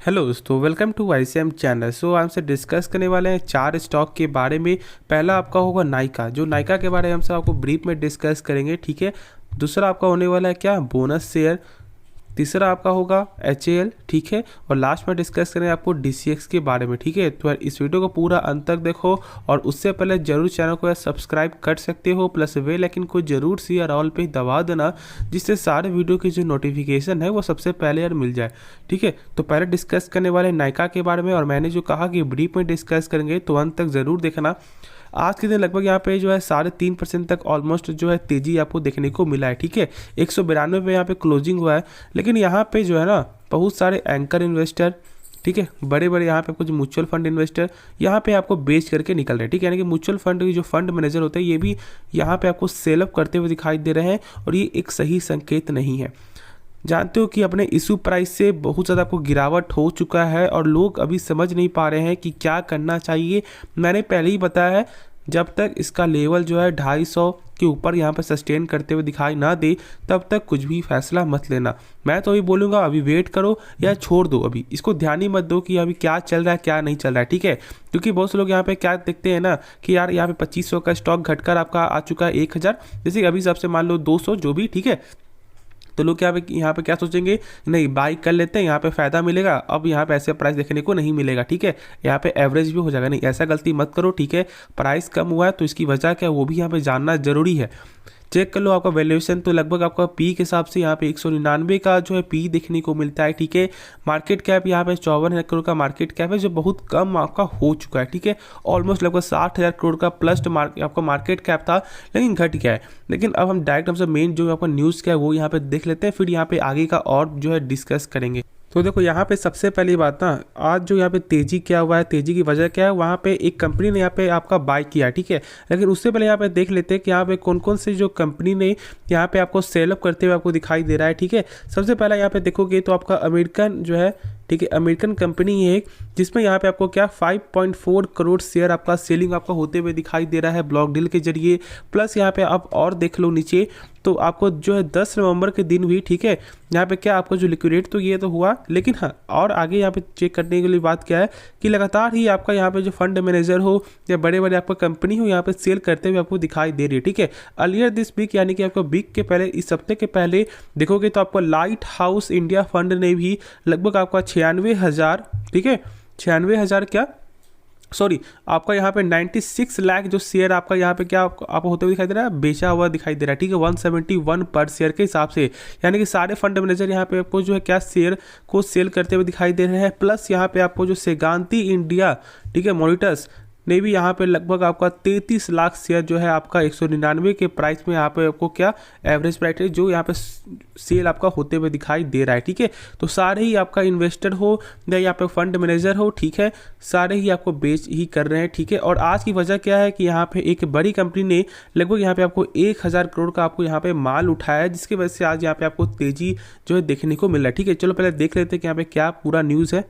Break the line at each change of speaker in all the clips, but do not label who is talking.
Hello दोस्तों, welcome to YCM channel. सो हमसे discuss करने वाले हैं 4 स्टॉक के बारे में। पहला आपका होगा नाइका। जो नाइका के बारे में हमसे आपको ब्रीफ में डिस्कस करेंगे, ठीक है। दूसरा आपका होने वाला है क्या, बोनस शेयर। तीसरा आपका होगा HAL, ठीक है। और लास्ट में डिस्कस करेंगे आपको DCX के बारे में, ठीक है। तो इस वीडियो को पूरा अंत तक देखो और उससे पहले जरूर चैनल को सब्सक्राइब कर सकते हो, प्लस बेल आइकन को जरूर सी और ऑल पे दबा देना, जिससे सारे वीडियो की जो नोटिफिकेशन है वो सबसे पहले यार मिल जाए, ठीक है। तो पहले डिस्कस करने वाले नाइका के बारे में, और मैंने जो कहा कि ब्रीफ में डिस्कस करेंगे तो अंत तक ज़रूर देखना। आज के दिन लगभग यहाँ पे जो है 3.5% तक ऑलमोस्ट जो है तेजी आपको देखने को मिला है, ठीक है। 192 पे यहाँ पे क्लोजिंग हुआ है। लेकिन यहाँ पे जो है ना, बहुत सारे एंकर इन्वेस्टर, ठीक है, बड़े बड़े यहाँ पे कुछ म्यूचुअल फंड इन्वेस्टर यहाँ पे आपको बेच करके निकल रहे हैं, ठीक है। यानी कि म्यूचुअल फंड की जो फंड मैनेजर होते हैं ये भी यहाँ पे आपको सेल अप करते हुए दिखाई दे रहे हैं, और ये एक सही संकेत नहीं है। जानते हो कि अपने इशू प्राइस से बहुत ज़्यादा आपको गिरावट हो चुका है और लोग अभी समझ नहीं पा रहे हैं कि क्या करना चाहिए। मैंने पहले ही बताया है, जब तक इसका लेवल जो है 250 के ऊपर यहाँ पर सस्टेन करते हुए दिखाई ना दे, तब तक कुछ भी फैसला मत लेना। मैं तो अभी बोलूँगा अभी वेट करो या छोड़ दो, अभी इसको ध्यान ही मत दो कि अभी क्या चल रहा है क्या नहीं चल रहा है, ठीक है। क्योंकि बहुत से लोग यहाँ पे क्या देखते हैं ना कि यार यहाँ पे 2500 का स्टॉक घटकर आपका आ चुका है 1000, जैसे कि अभी सबसे मान लो 200 जो भी, ठीक है। तो लोग यहाँ पे क्या सोचेंगे, नहीं बाई कर लेते हैं, यहाँ पे फ़ायदा मिलेगा, अब यहाँ पे ऐसे प्राइस देखने को नहीं मिलेगा, ठीक है। यहाँ पे एवरेज भी हो जाएगा। नहीं, ऐसा गलती मत करो, ठीक है। प्राइस कम हुआ है तो इसकी वजह क्या है वो भी यहाँ पे जानना जरूरी है। चेक कर लो आपका वैल्यूएशन, तो लगभग आपका पी के हिसाब से यहाँ पे 199 का जो है पी देखने को मिलता है, ठीक है। मार्केट कैप यहाँ पे 54,000 करोड़ का मार्केट कैप है, जो बहुत कम आपका हो चुका है, ठीक है। ऑलमोस्ट लगभग 60,000 करोड़ का प्लस आपका मार्केट कैप था, लेकिन घट गया है। लेकिन अब हम डायरेक्ट हमसे मेन जो आपका न्यूज़ क्या है वो यहाँ पे देख लेते हैं, फिर यहाँ पे आगे का और जो है डिस्कस करेंगे। तो देखो यहाँ पे सबसे पहली बात ना, आज जो यहाँ पे तेजी क्या हुआ है, तेजी की वजह क्या है, वहाँ पे एक कंपनी ने यहाँ पे आपका बाय किया, ठीक है। लेकिन उससे पहले यहाँ पे देख लेते हैं कि यहाँ पे कौन कौन से जो कंपनी ने यहाँ पे आपको सेल अप करते हुए आपको दिखाई दे रहा है, ठीक है। सबसे पहला यहाँ पे देखोगे तो आपका अमेरिकन जो है, ठीक है, अमेरिकन कंपनी है, जिसमें यहाँ पे आपको क्या 5.4 करोड़ शेयर आपका सेलिंग आपका होते हुए दिखाई दे रहा है ब्लॉक डील के जरिए। प्लस यहाँ पे आप और देख लो नीचे, तो आपको जो है 10 नवंबर के दिन भी, ठीक है, यहाँ पे क्या आपको जो लिक्विडेट तो ये तो हुआ, लेकिन हाँ और आगे यहाँ पे चेक करने के लिए बात क्या है कि लगातार ही आपका यहाँ पे जो फंड मैनेजर हो या बड़े बड़े आपका कंपनी हो यहाँ पे सेल करते हुए आपको दिखाई दे रही है, ठीक है। अर्लियर दिस वीक, यानी कि आपको वीक के पहले, इस हफ्ते के पहले देखोगे तो आपको लाइट हाउस इंडिया फंड ने भी लगभग आपका 96,000, ठीक है, 96,000 क्या, सॉरी, आपका यहाँ पे 96 लाख जो शेयर आपका यहाँ पे क्या आपको होते हुए दिखाई दे रहा है, बेचा हुआ दिखाई दे रहा है, ठीक है। 171 पर शेयर के हिसाब से, यानी कि सारे फंड मैनेजर यहाँ पे आपको जो है क्या शेयर को सेल करते हुए दिखाई दे रहे हैं। प्लस यहाँ पे आपको जो सेगांती इंडिया, ठीक है, मॉनिटर्स ने भी यहाँ पे लगभग आपका 33 लाख शेयर जो है आपका 199 के प्राइस में यहाँ पे आपको क्या एवरेज प्राइस है जो यहाँ पे सेल आपका होते हुए दिखाई दे रहा है, ठीक है। तो सारे ही आपका इन्वेस्टर हो या यहाँ पे फंड मैनेजर हो, ठीक है, सारे ही आपको बेच ही कर रहे हैं, ठीक है। और आज की वजह क्या है कि यहाँ पे एक बड़ी कंपनी ने लगभग यहाँ पे आपको 1000 करोड़ का आपको यहाँ पे माल उठाया है, जिसकी वजह से आज यहाँ पे आपको तेजी जो है देखने को मिल रहा है, ठीक है। चलो पहले देख लेते हैं कि यहाँ पे क्या पूरा न्यूज़ है।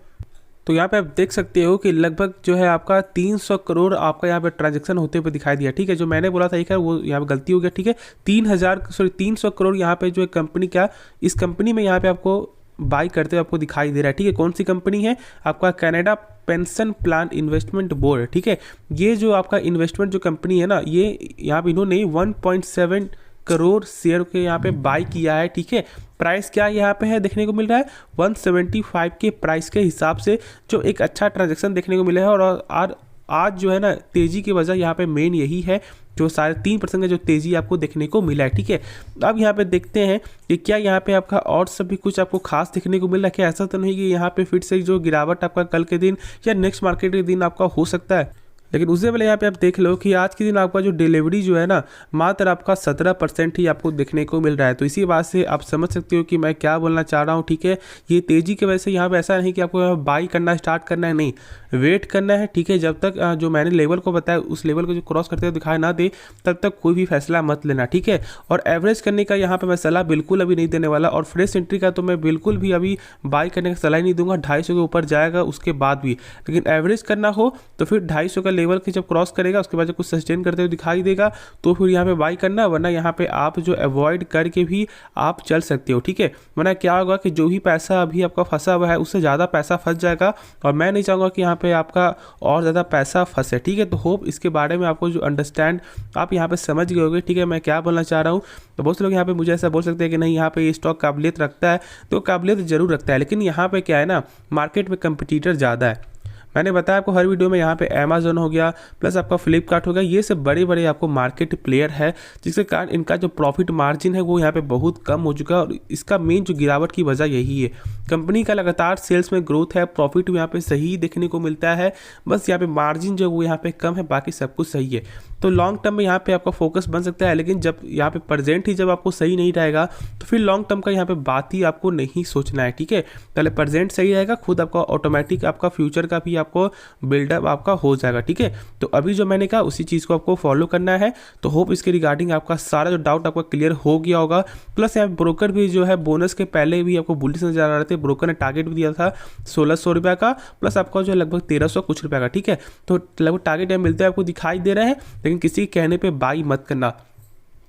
तो यहाँ पे आप देख सकते हो कि लगभग जो है आपका 300 करोड़ आपका यहाँ पे ट्रांजैक्शन होते हुए दिखाई दिया, ठीक है। जो मैंने बोला था एक है वो यहाँ पे गलती हो गया, ठीक है। 300 करोड़ यहाँ पे जो है कंपनी क्या, इस कंपनी में यहाँ पे आपको बाई करते हुए आपको दिखाई दे रहा है, ठीक है। कौन सी कंपनी है, आपका Canada pension plan investment board, ठीक है। ये जो आपका इन्वेस्टमेंट जो कंपनी है ना, ये यहाँ पे इन्होंने 1.7 करोड़ शेयर के यहाँ पे बाई किया है, ठीक है। प्राइस क्या यहाँ पे है देखने को मिल रहा है 175 के प्राइस के हिसाब से, जो एक अच्छा ट्रांजैक्शन देखने को मिला है। और आज जो है ना तेजी की वजह यहाँ पे मेन यही है, जो 3.5% का जो तेजी आपको देखने को मिला है, ठीक है। अब यहाँ पे देखते हैं कि क्या यहाँ पे आपका और सब भी कुछ आपको खास देखने को मिल रहा है क्या। ऐसा तो नहीं कि यहाँ पे फिर से जो गिरावट आपका कल के दिन या नेक्स्ट मार्केट के दिन आपका हो सकता है। लेकिन उससे पहले यहाँ पे आप देख लो कि आज के दिन आपका जो डिलीवरी जो है ना, मात्र आपका 17% ही आपको देखने को मिल रहा है। तो इसी बात से आप समझ सकते हो कि मैं क्या बोलना चाह रहा हूँ, ठीक है। ये तेज़ी की वजह से यहाँ पे ऐसा नहीं कि आपको बाई करना स्टार्ट करना है, नहीं, वेट करना है, ठीक है। जब तक जो मैंने लेवल को बताया उस लेवल को जो क्रॉस करते हुए दिखाई ना दे, तब तक कोई भी फैसला मत लेना, ठीक है। और एवरेज करने का यहाँ पे मैं सलाह बिल्कुल अभी नहीं देने वाला, और फ्रेश एंट्री का तो मैं बिल्कुल भी अभी बाई करने का सलाह नहीं दूंगा। 250 के ऊपर जाएगा उसके बाद भी, लेकिन एवरेज करना हो तो फिर 250 का लेवल के जब क्रॉस करेगा उसके बाद जब कुछ सस्टेन करते हुए दिखाई देगा तो फिर यहाँ पे बाई करना, वरना यहाँ पे आप जो अवॉइड करके भी आप चल सकते हो, ठीक है। वरना क्या होगा कि जो भी पैसा अभी आपका फंसा हुआ है उससे ज़्यादा पैसा फंस जाएगा, और मैं नहीं चाहूँगा कि यहाँ पे आपका और ज़्यादा पैसा फंसे, ठीक है। तो होप इसके बारे में आपको जो अंडरस्टैंड आप यहाँ पे समझ गए होगे, ठीक है, मैं क्या बोलना चाह रहा हूँ। तो बहुत से लोग यहाँ पे मुझे ऐसा बोल सकते हैं कि नहीं यहाँ पे ये स्टॉक काबिलियत रखता है, तो काबिलियत ज़रूर रखता है, लेकिन यहाँ पे क्या है ना, मार्केट में कंपटीटर ज़्यादा है। मैंने बताया आपको हर वीडियो में, यहाँ पे अमेजोन हो गया, प्लस आपका फ्लिपकार्ट हो गया, ये सब बड़े बड़े आपको मार्केट प्लेयर है, जिसके कारण इनका जो प्रॉफिट मार्जिन है वो यहाँ पे बहुत कम हो चुका है, और इसका मेन जो गिरावट की वजह यही है। कंपनी का लगातार सेल्स में ग्रोथ है, प्रॉफिट यहाँ पे सही देखने को मिलता है, बस यहाँ पे मार्जिन जो वो यहाँ पे कम है, बाकी सब कुछ सही है। तो लॉन्ग टर्म में यहाँ पे आपका फोकस बन सकता है, लेकिन जब यहाँ पे प्रेजेंट ही जब आपको सही नहीं रहेगा तो फिर लॉन्ग टर्म का यहाँ पे बात ही आपको नहीं सोचना है, ठीक है। पहले प्रेजेंट सही रहेगा, खुद आपका ऑटोमेटिक आपका फ्यूचर का भी आपको बिल्डअप आपका हो जाएगा, ठीक है। तो अभी जो मैंने कहा उसी चीज़ को आपको फॉलो करना है। तो होप इसके रिगार्डिंग आपका सारा जो डाउट आपका क्लियर हो गया होगा। प्लस यहाँ ब्रोकर भी जो है बोनस के पहले भी आपको बुलिश नजर आ रहे थे, ब्रोकर ने टारगेट भी दिया था 1600 रुपये का, प्लस आपका जो है लगभग 1300 कुछ रुपये का, ठीक है। तो लगभग टारगेट यहाँ मिलते हैं आपको दिखाई दे रहे हैं, लेकिन किसी के कहने पे बाई मत करना।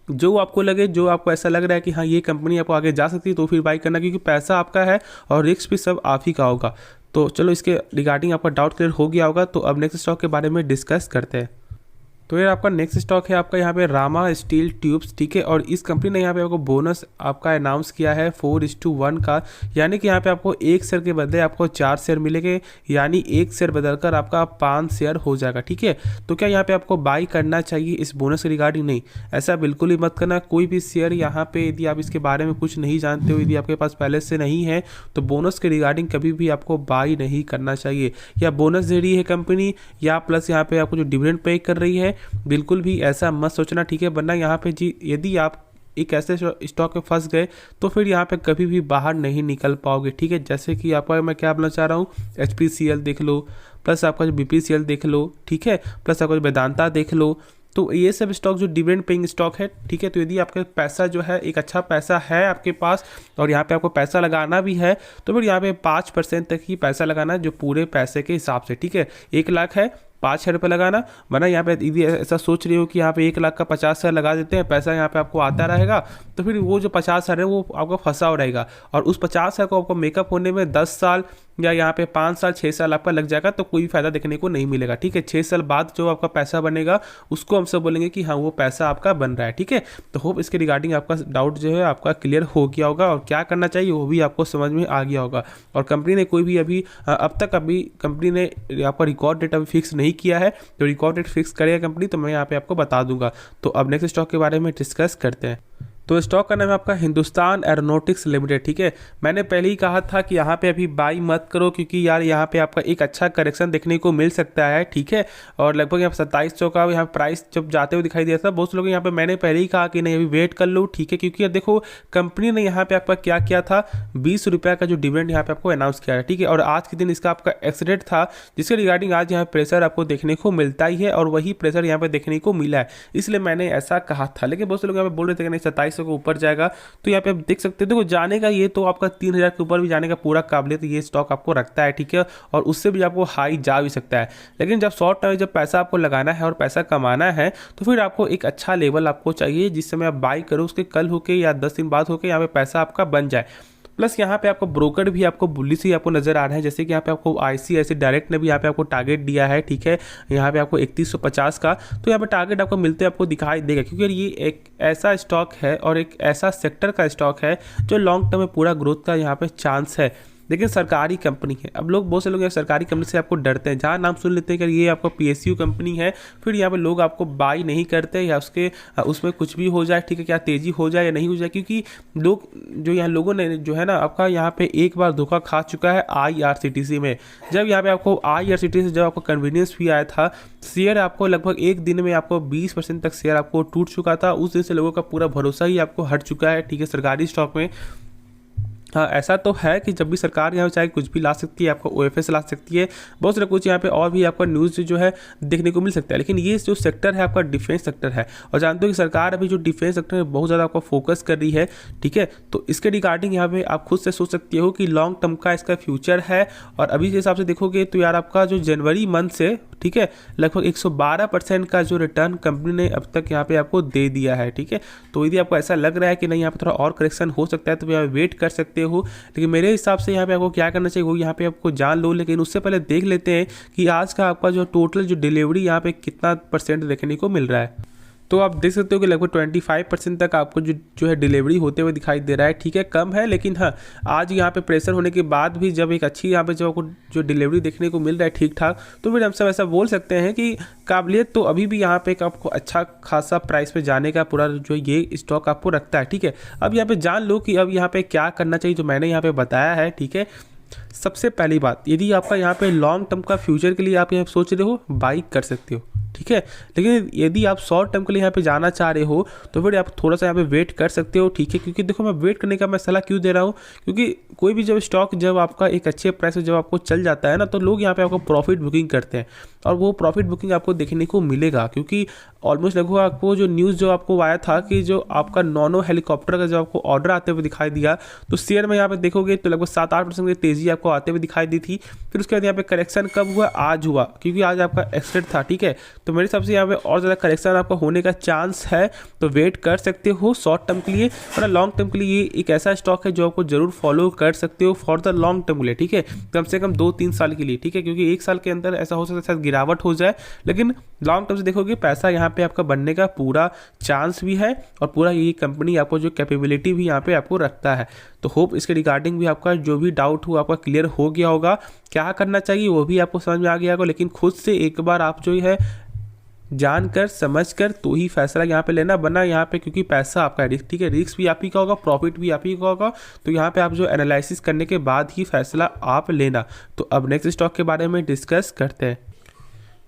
जो आपको लगे, जो आपको ऐसा लग रहा है कि हाँ ये कंपनी आपको आगे जा सकती है, तो फिर बाई करना, क्योंकि पैसा आपका है और रिस्क भी सब आप ही का होगा। तो चलो इसके रिगार्डिंग आपका डाउट क्लियर हो गया होगा। तो अब नेक्स्ट स्टॉक के बारे में डिस्कस करते हैं। तो यार आपका नेक्स्ट स्टॉक है आपका यहाँ पे रामा स्टील ट्यूब्स, ठीक है। और इस कंपनी ने यहाँ पे आपको बोनस आपका अनाउंस किया है 4:1 का, यानी कि यहाँ पे आपको 1 शेयर के बदले आपको 4 शेयर मिलेंगे, यानी 1 शेयर बदलकर आपका 5 शेयर हो जाएगा, ठीक है। तो क्या यहाँ पे आपको बाई करना चाहिए इस बोनस के रिगार्डिंग? नहीं, ऐसा बिल्कुल ही मत करना। कोई भी शेयर यहाँ पे यदि आप इसके बारे में कुछ नहीं जानते हो, यदि आपके पास पहले से नहीं है, तो बोनस के रिगार्डिंग कभी भी आपको बाई नहीं करना चाहिए। या बोनस दे रही है कंपनी, या प्लस यहाँ पे आपको जो डिविडेंड पे कर रही है, बिल्कुल भी ऐसा मत सोचना, ठीक है। वरना यहाँ पे जी यदि आप एक ऐसे स्टॉक में फंस गए तो फिर यहाँ पे कभी भी बाहर नहीं निकल पाओगे, ठीक है। जैसे कि आपका मैं क्या बोलना चाह रहा हूँ, HPCL देख लो, प्लस आपका जो BPCL देख लो, ठीक है, प्लस आपका जो वेदांता देख लो। तो ये सब स्टॉक जो डिविडेंड पेइंग स्टॉक है, ठीक है। तो यदि आपके पैसा जो है एक अच्छा पैसा है आपके पास और यहाँ पे आपको पैसा लगाना भी है, तो फिर यहाँ पे 5% तक ही पैसा लगाना, जो पूरे पैसे के हिसाब से, ठीक है। 1 लाख है, 5,000 रुपये लगाना, वरना यहाँ पे यदि ऐसा सोच रही हो कि यहाँ पे 1 लाख का 50,000 लगा देते हैं, पैसा यहाँ पे आपको आता रहेगा, तो फिर वो जो 50,000 है वो आपको फंसा हो रहेगा, और उस 50,000 को आपको मेकअप होने में 10 साल या यहाँ पे 5 साल 6 साल आपका लग जाएगा, तो कोई फायदा देखने को नहीं मिलेगा, ठीक है। 6 साल बाद जो आपका पैसा बनेगा उसको हम सब बोलेंगे कि हाँ वो पैसा आपका बन रहा है, ठीक है। तो होप इसके रिगार्डिंग आपका डाउट जो है आपका क्लियर हो गया होगा, और क्या करना चाहिए वो भी आपको समझ में आ गया होगा। और कंपनी ने कोई भी अब तक कंपनी ने आपका रिकॉर्ड डेट अभी फिक्स नहीं किया है, तो रिकॉर्ड डेट फिक्स करेगा कंपनी तो मैं यहाँ पे आपको बता दूंगा। तो अब नेक्स्ट स्टॉक के बारे में डिस्कस करते हैं। तो स्टॉक का नाम है आपका हिंदुस्तान एरोनॉटिक्स लिमिटेड, ठीक है। मैंने पहले ही कहा था कि यहाँ पे अभी बाई मत करो, क्योंकि यार यहाँ पे आपका एक अच्छा करेक्शन देखने को मिल सकता है, ठीक है। और लगभग यहाँ 2700 का यहाँ प्राइस जब जाते हुए दिखाई दिया था, बहुत से लोग यहाँ पे मैंने पहले ही कहा कि नहीं अभी वेट कर लो, ठीक है। क्योंकि देखो कंपनी ने यहाँ पे आपका क्या किया था, 20 रुपये का जो डिविडेंड यहाँ पे आपको अनाउंस किया है, ठीक है। और आज के दिन इसका आपका एक्सीडेंट था, जिसके रिगार्डिंग आज यहाँ प्रेशर आपको देखने को मिलता ही है, और वही प्रेशर यहाँ पे देखने को मिला है, इसलिए मैंने ऐसा कहा था। लेकिन बहुत से लोग यहाँ पे बोल रहे थे कि नहीं 2700 के ऊपर जाएगा, तो यहाँ पे आप देख सकते हो, देखो जाने का ये तो आपका 3000 के ऊपर भी जाने का पूरा काबिलियत ये स्टॉक आपको रखता है, ठीक है। और उससे भी आपको हाई जा भी सकता है। लेकिन जब शॉर्ट टर्म जब पैसा आपको लगाना है और पैसा कमाना है, तो फिर आपको एक अच्छा लेवल आपको चाहिए जिस समय आप बाई करो, उसके कल होके या 10 दिन बाद होके यहाँ पे पैसा आपका बन जाए। प्लस यहाँ पे आपको ब्रोकर भी आपको बुलिश ही आपको नजर आ रहे हैं, जैसे कि यहाँ पे आपको ICICI डायरेक्ट ने भी यहाँ पे आपको टारगेट दिया है, ठीक है। यहाँ पे आपको 3150 का, तो यहाँ पे टारगेट आपको मिलते आपको दिखाई देगा, क्योंकि ये एक ऐसा स्टॉक है और एक ऐसा सेक्टर का स्टॉक है जो लॉन्ग टर्म में पूरा ग्रोथ का यहाँ पे चांस है। लेकिन सरकारी कंपनी है, अब लोग बहुत से लोग सरकारी कंपनी से आपको डरते हैं, जहाँ नाम सुन लेते हैं कि ये आपको PSU कंपनी है, फिर यहाँ पे लोग आपको बाई नहीं करते, या उसमें कुछ भी हो जाए, ठीक है, क्या तेजी हो जाए या नहीं हो जाए। क्योंकि लोग जो यहाँ लोगों ने जो है ना आपका यहाँ पे एक बार धोखा खा चुका है IRCTC में। जब यहाँ पे आपको IRCTC जब आपको कन्वीनियंस फी आया था, शेयर आपको लगभग एक दिन में आपको 20% तक शेयर आपको टूट चुका था। उस दिन से लोगों का पूरा भरोसा ही आपको हट चुका है, ठीक है, सरकारी स्टॉक में। हाँ ऐसा तो है कि जब भी सरकार यहाँ चाहे कुछ भी ला सकती है, आपको OFS ला सकती है, बहुत सारा कुछ यहाँ पे और भी आपका न्यूज़ जो है देखने को मिल सकता है। लेकिन ये जो सेक्टर है आपका डिफेंस सेक्टर है, और जानते हो कि सरकार अभी जो डिफेंस सेक्टर में बहुत ज़्यादा आपका फोकस कर रही है, ठीक है। तो इसके रिगार्डिंग यहाँ पे आप खुद से सोच सकते हो कि लॉन्ग टर्म का इसका फ्यूचर है। और अभी के हिसाब से देखोगे तो यार आपका जो जनवरी मंथ से, ठीक है, लगभग 112% का जो रिटर्न कंपनी ने अब तक यहाँ पे आपको दे दिया है। ठीक है, तो यदि आपको ऐसा लग रहा है कि नहीं यहाँ पे थोड़ा और करेक्शन हो सकता है तो यहाँ वेट कर सकते हो, लेकिन मेरे हिसाब से यहाँ पे आपको क्या करना चाहिए वो यहाँ पे आपको जान लो। लेकिन उससे पहले देख लेते हैं कि आज का आपका जो टोटल जो डिलीवरी यहाँ पे कितना % देखने को मिल रहा है। तो आप देख सकते हो कि लगभग 25% तक आपको जो है डिलीवरी होते हुए दिखाई दे रहा है। ठीक है, कम है, लेकिन हाँ आज यहाँ पे प्रेशर होने के बाद भी जब एक अच्छी यहाँ पे जो आपको जो डिलीवरी देखने को मिल रहा है ठीक ठाक, तो फिर हम सब ऐसा बोल सकते हैं कि काबिलियत तो अभी भी यहाँ पे एक आपको अच्छा खासा प्राइस पे जाने का पूरा जो ये स्टॉक आपको रखता है। ठीक है, अब यहाँ पे जान लो कि अब यहाँ पे क्या करना चाहिए जो मैंने यहाँ पे बताया है। ठीक है, सबसे पहली बात, यदि आपका यहाँ पे लॉन्ग टर्म का फ्यूचर के लिए आप यहाँ सोच रहे हो बाई कर सकते हो। ठीक है, लेकिन यदि आप शॉर्ट टर्म के लिए यहाँ पे जाना चाह रहे हो तो फिर आप थोड़ा सा यहाँ पे वेट कर सकते हो। ठीक है, क्योंकि देखो मैं वेट करने का मैं सलाह क्यों दे रहा हूँ, क्योंकि कोई भी जब स्टॉक जब आपका एक अच्छे प्राइस में जब आपको चल जाता है ना, तो लोग यहाँ पे आपको प्रॉफिट बुकिंग करते हैं और वो प्रॉफिट बुकिंग आपको देखने को मिलेगा। क्योंकि ऑलमोस्ट लगभग आपको जो न्यूज़ जो आपको आया था कि जो आपका नॉनो हेलीकॉप्टर का जो आपको ऑर्डर आते हुए दिखाई दिया, तो शेयर में यहाँ पे देखोगे तो लगभग 7-8% की तेज़ी आपको आते हुए दिखाई दी थी। फिर उसके बाद यहाँ पे करेक्शन कब हुआ, आज हुआ, क्योंकि आज आपका एक्सटेंड था। ठीक है, तो मेरे हिसाब से यहाँ पे और ज़्यादा करेक्शन आपका होने का चांस है, तो वेट कर सकते हो शॉर्ट टर्म के लिए। और लॉन्ग टर्म के लिए ये एक ऐसा स्टॉक है जो आपको जरूर फॉलो कर सकते हो फॉर द लॉन्ग टर्म के लिए। ठीक है, कम से कम 2-3 साल के लिए। ठीक है, क्योंकि 1 साल के अंदर ऐसा हो सकता है शायद गिरावट हो जाए, लेकिन लॉन्ग टर्म से देखोगे पैसा यहाँ पे आपका बनने का पूरा चांस भी है और पूरा ये कंपनी आपको जो कैपेबिलिटी भी यहाँ पे आपको रखता है। तो होप इसके रिगार्डिंग भी आपका जो भी डाउट हो आपका क्लियर हो गया होगा, क्या करना चाहिए वो भी आपको समझ में आ गया होगा। लेकिन खुद से एक बार आप जो है जानकर समझकर तो ही फैसला यहाँ पे लेना, बना यहाँ पे क्योंकि पैसा आपका है। ठीक है, रिस्क भी आप ही का होगा, प्रॉफिट भी आप ही का होगा, तो यहाँ पे आप जो एनालिसिस करने के बाद ही फैसला आप लेना। तो अब नेक्स्ट स्टॉक के बारे में डिस्कस करते हैं।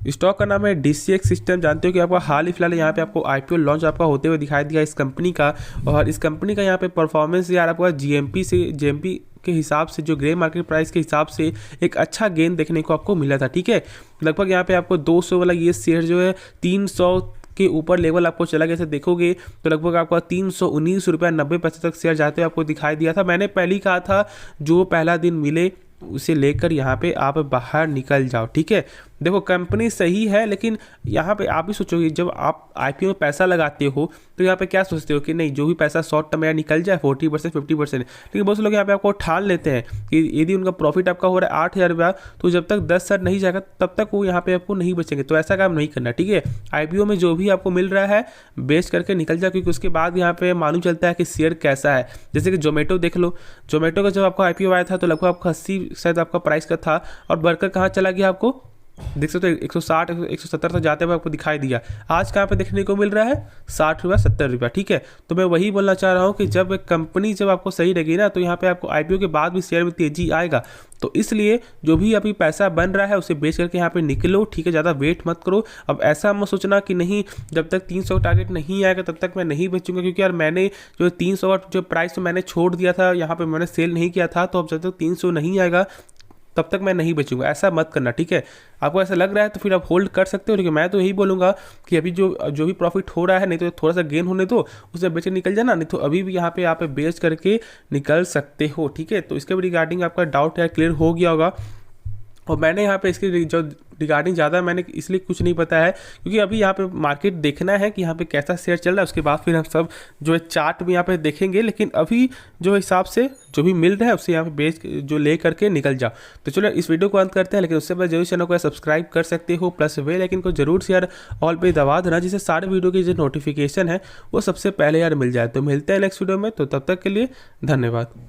स्टॉक का नाम है DCX सिस्टम। जानते हो कि आपका हाल ही फिलहाल यहाँ पे आपको IPO लॉन्च आपका होते हुए दिखाई दिया इस कंपनी का, और इस कंपनी का यहाँ पे परफॉर्मेंस यार आपका GMP के हिसाब से जो ग्रे मार्केट प्राइस के हिसाब से एक अच्छा गेन देखने को आपको मिला था। ठीक है, लगभग यहाँ पे आपको 200 वाला ये शेयर जो है 300 के ऊपर लेवल आपको चला गया। देखोगे तो लगभग आपका 319 रुपया 90 पैसे तक शेयर जाते हुए आपको दिखाई दिया था। मैंने पहले ही कहा था जो पहला दिन मिले उसे लेकर यहाँ पे आप बाहर निकल जाओ। ठीक है, देखो कंपनी सही है, लेकिन यहाँ पे आप भी सोचोगे जब आप IPO में पैसा लगाते हो तो यहाँ पे क्या सोचते हो कि नहीं जो भी पैसा शॉर्ट टर्म में निकल जाए 40% 50%, लेकिन बहुत से लोग यहाँ पे आपको ठान लेते हैं कि यदि उनका प्रॉफिट आपका हो रहा है 8,000 रुपया, तो जब तक 10 साल नहीं जाएगा तब तक वो यहाँ पे आपको नहीं बचेंगे। तो ऐसा काम नहीं करना। ठीक है, IPO में जो भी आपको मिल रहा है बेच करके निकल जाए, क्योंकि उसके बाद यहाँ पे मालूम चलता है कि शेयर कैसा है। जैसे कि जोमेटो देख लो, जोमेटो का जब आपका IPO आया था तो लगभग आपका 80 शायद आपका प्राइस का था, और बढ़कर कहाँ चला गया आपको देख सकते हो 160 170 तक जाते हुए आपको दिखाई दिया। आज कहाँ पे देखने को मिल रहा है 60 रुपया 70 रुपया। ठीक है, तो मैं वही बोलना चाह रहा हूँ कि जब कंपनी जब आपको सही लगी ना, तो यहाँ पे आपको IPO के बाद भी शेयर में तेजी आएगा। तो इसलिए जो भी अभी पैसा बन रहा है उसे बेच करके यहाँ पे निकलो। ठीक है, ज़्यादा वेट मत करो। अब ऐसा मत सोचना कि नहीं जब तक 300 टारगेट नहीं आएगा तब तक मैं नहीं बेचूंगा, क्योंकि यार मैंने जो 300 जो प्राइस मैंने छोड़ दिया था यहाँ पे मैंने सेल नहीं किया था, तो अब जब तक 300 नहीं आएगा तब तक मैं नहीं बेचूंगा। ऐसा मत करना। ठीक है, आपको ऐसा लग रहा है तो फिर आप होल्ड कर सकते हो, लेकिन मैं तो यही बोलूँगा कि अभी जो भी प्रॉफिट हो रहा है नहीं तो थोड़ा सा गेन होने दो, उसे बेच निकल जाना, नहीं तो अभी भी यहाँ पे आप बेच करके निकल सकते हो। ठीक है, तो इसके रिगार्डिंग आपका डाउट यार क्लियर हो गया होगा। और मैंने यहाँ पे इसके जो रिगार्डिंग ज़्यादा मैंने इसलिए कुछ नहीं बताया है क्योंकि अभी यहाँ पे मार्केट देखना है कि यहाँ पे कैसा शेयर चल रहा है, उसके बाद फिर हम सब जो है चार्ट भी यहाँ पे देखेंगे। लेकिन अभी जो हिसाब से जो भी मिल रहा है उससे यहाँ पे बेच जो ले करके निकल जाओ। तो चलो इस वीडियो को अंत करते हैं, लेकिन उससे पहले जरूर चैनल को सब्सक्राइब कर सकते हो, प्लस बेल आइकन को जरूर से यार ऑल पे दबा देना, जिससे सारे वीडियो की जो नोटिफिकेशन है वो सबसे पहले यार मिल जाए। तो मिलते हैं नेक्स्ट वीडियो में, तो तब तक के लिए धन्यवाद।